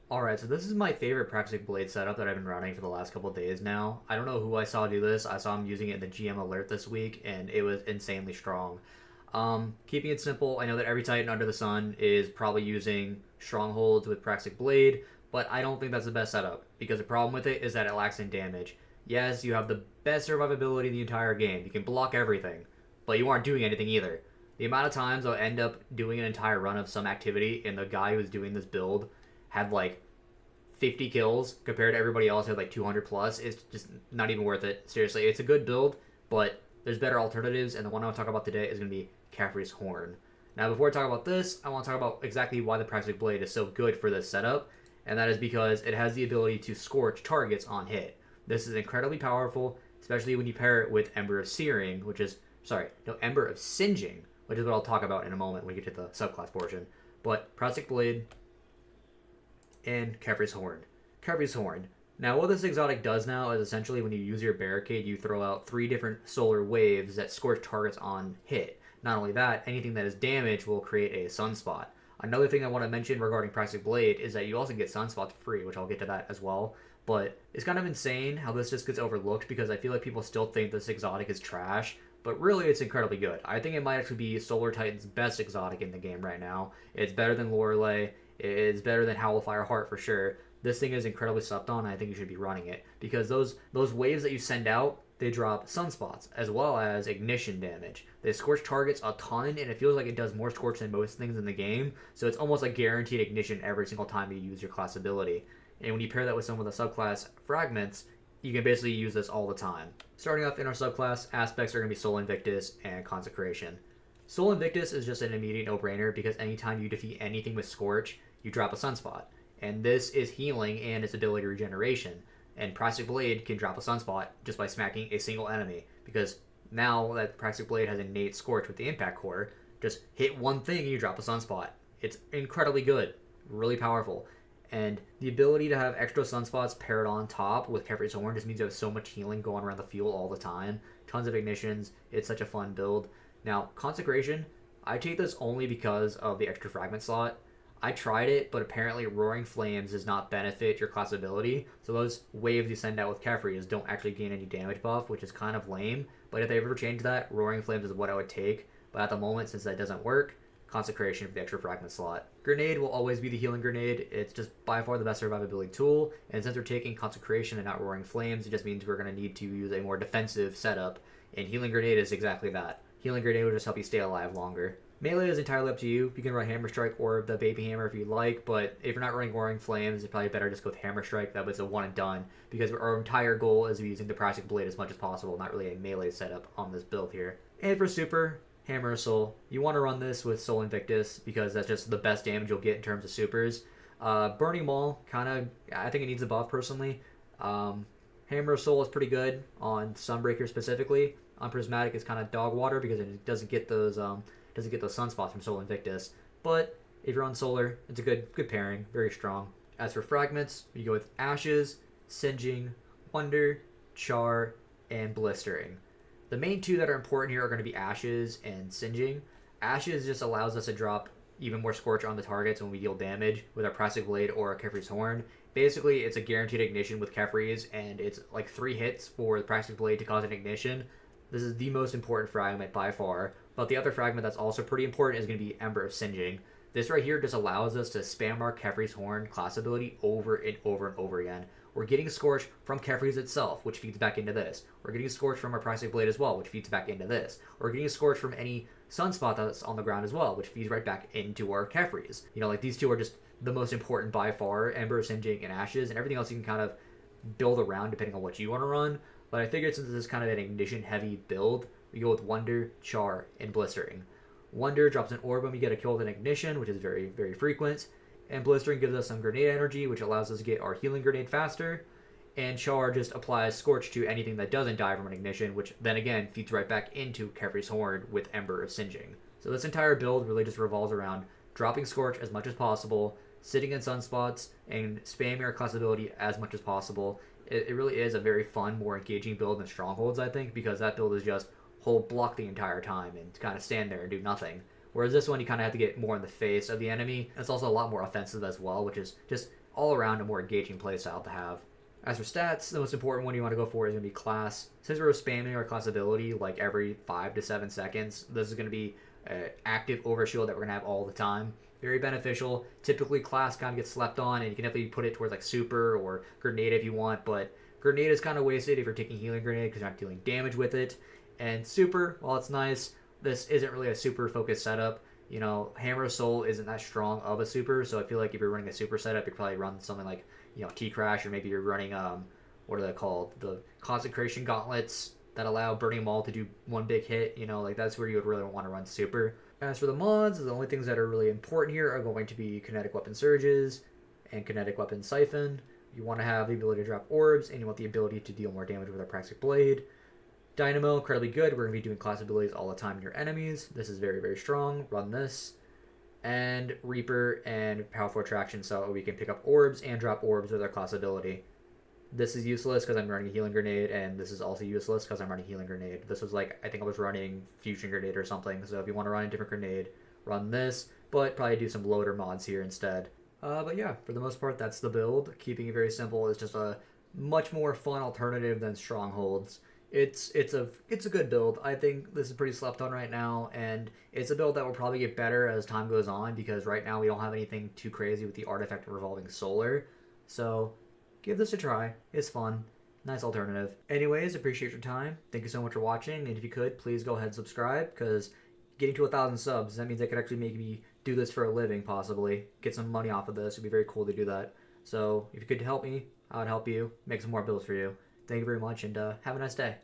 Alright, so this is my favorite Praxic Blade setup that I've been running for the last couple of days now. I don't know who I saw do this. I saw him using it in the GM alert this week, and it was insanely strong. Keeping it simple, I know that every Titan under the sun is probably using Strongholds with Praxic Blade, but I don't think that's the best setup, because the problem with it is that it lacks in damage. Yes, you have the best survivability in the entire game. You can block everything, but you aren't doing anything either. The amount of times I'll end up doing an entire run of some activity, and the guy who's doing this build had like 50 kills compared to everybody else who had like 200 plus. It's just not even worth it. Seriously, it's a good build, but there's better alternatives, and the one I want to talk about today is going to be Caffrey's Horn. Now, before I talk about this, I want to talk about exactly why the Praxic Blade is so good for this setup, and that is because it has the ability to scorch targets on hit. This is incredibly powerful, especially when you pair it with Ember of Searing, which is, sorry, no, Ember of Singeing, which is what I'll talk about in a moment when we get to the subclass portion. But Praxic Blade and Caffrey's Horn. Caffrey's Horn. Now, what this exotic does now is essentially when you use your barricade, you throw out 3 different solar waves that scorch targets on hit. Not only that, anything that is damaged will create a sunspot. Another thing I want to mention regarding Praxic Blade is that you also get sunspots free, which I'll get to that as well. But it's kind of insane how this just gets overlooked because I feel like people still think this exotic is trash, but really it's incredibly good. I think it might actually be Solar Titan's best exotic in the game right now. It's better than Lorelei. It's better than Howlfire Heart for sure. This thing is incredibly slept on, and I think you should be running it because those waves that you send out, they drop sunspots as well as ignition damage. They scorch targets a ton, and it feels like it does more scorch than most things in the game. So it's almost like guaranteed ignition every single time you use your class ability. And when you pair that with some of the subclass fragments, you can basically use this all the time. Starting off in our subclass, aspects are going to be Soul Invictus and Consecration. Soul Invictus is just an immediate no-brainer because anytime you defeat anything with Scorch, you drop a Sunspot. And this is healing and its ability to regeneration. And Praxic Blade can drop a Sunspot just by smacking a single enemy. Because now that Praxic Blade has innate Scorch with the Impact Core, just hit one thing and you drop a Sunspot. It's incredibly good. Really powerful. And the ability to have extra sunspots paired on top with Caffrey's Horn just means you have so much healing going around the field all the time. Tons of ignitions. It's such a fun build. Now, Consecration, I take this only because of the extra fragment slot. I tried it, but apparently Roaring Flames does not benefit your class ability. So those waves you send out with Caffrey's don't actually gain any damage buff, which is kind of lame. But if they ever change that, Roaring Flames is what I would take. But at the moment, since that doesn't work, Consecration for the extra fragment slot. Grenade will always be the healing grenade. It's just by far the best survivability tool. And since we're taking Consecration and not Roaring Flames, it just means we're going to need to use a more defensive setup. And healing grenade is exactly that. Healing grenade will just help you stay alive longer. Melee is entirely up to you. You can run Hammer Strike or the Baby Hammer if you like, but if you're not running Roaring Flames, it's probably better just go with Hammer Strike. That was a one and done, because our entire goal is using the Praxic Blade as much as possible, not really a melee setup on this build here. And for Super, Hammer of Soul. You want to run this with Soul Invictus, because that's just the best damage you'll get in terms of supers. Burning Maul, kind of, I think it needs a buff personally. Hammer of Soul is pretty good on Sunbreaker specifically. On Prismatic, it's kind of dog water because it doesn't get those sunspots from Soul Invictus. But if you're on Solar, it's a good pairing, very strong. As for fragments, you go with Ashes, Singeing, Wonder, Char, and Blistering. The main two that are important here are going to be Ashes and Singeing. Ashes just allows us to drop even more Scorch on the targets when we deal damage with our Praxic Blade or our Caffrey's Horn. Basically, it's a guaranteed ignition with Caffrey's, and it's like 3 hits for the Praxic Blade to cause an ignition. This is the most important fragment by far. But the other fragment that's also pretty important is going to be Ember of Singeing. This right here just allows us to spam our Caffrey's Horn class ability over and over and over again. We're getting Scorch from Caffrey's itself, which feeds back into this. We're getting Scorch from our Praxic Blade as well, which feeds back into this. We're getting Scorch from any Sunspot that's on the ground as well, which feeds right back into our Caffrey's. You know, like these two are just the most important by far, Ember of Singeing and Ashes, and everything else you can kind of build around depending on what you want to run. But I figured since this is kind of an ignition-heavy build, we go with Wonder, Char, and Blistering. Wonder drops an orb when we get a kill with an ignition, which is very, very frequent. And Blistering gives us some grenade energy, which allows us to get our healing grenade faster. And Char just applies Scorch to anything that doesn't die from an ignition, which then again feeds right back into Caffrey's Horn with Ember of Singeing. So this entire build really just revolves around dropping Scorch as much as possible, sitting in sunspots, and spamming our class ability as much as possible. It really is a very fun, more engaging build than Strongholds, I think, because that build is just hold block the entire time and kind of stand there and do nothing. Whereas this one, you kind of have to get more in the face of the enemy. It's also a lot more offensive as well, which is just all around a more engaging playstyle to have. As for stats, the most important one you want to go for is going to be class. Since we're spamming our class ability like every 5 to 7 seconds, this is going to be an active overshield that we're going to have all the time. Very beneficial. Typically, class kind of gets slept on, and you can definitely put it towards like super or grenade if you want, but grenade is kind of wasted if you're taking healing grenade because you're not dealing damage with it. And super, while it's nice, this isn't really a super focused setup. You know, Hammer of Soul isn't that strong of a super, so I feel like if you're running a super setup, you'd probably run something like, you know, T-Crash, or maybe you're running, what are they called? The Consecration Gauntlets that allow Burning Maul to do one big hit, you know, like that's where you would really want to run super. As for the mods, the only things that are really important here are going to be Kinetic Weapon Surges and Kinetic Weapon Siphon. You want to have the ability to drop orbs, and you want the ability to deal more damage with our Praxic Blade. Dynamo, incredibly good. We're going to be doing class abilities all the time in your enemies. This is very, very strong. Run this. And Reaper and Powerful Attraction, so we can pick up orbs and drop orbs with our class ability. This is useless because I'm running a Healing Grenade, and this is also useless because I'm running Healing Grenade. This was like, I think I was running Fusion Grenade or something, so if you want to run a different grenade, run this, but probably do some loader mods here instead. But yeah, for the most part, that's the build. Keeping it very simple is just a much more fun alternative than Strongholds. It's a good build. I think this is pretty slept on right now, and it's a build that will probably get better as time goes on because right now we don't have anything too crazy with the artifact of Revolving Solar. So give this a try. It's fun. Nice alternative. Anyways, appreciate your time. Thank you so much for watching, and if you could, please go ahead and subscribe because getting to 1,000 subs, that means I could actually maybe do this for a living, possibly. Get some money off of this. It'd be very cool to do that. So if you could help me, I would help you. Make some more builds for you. Thank you very much, and have a nice day.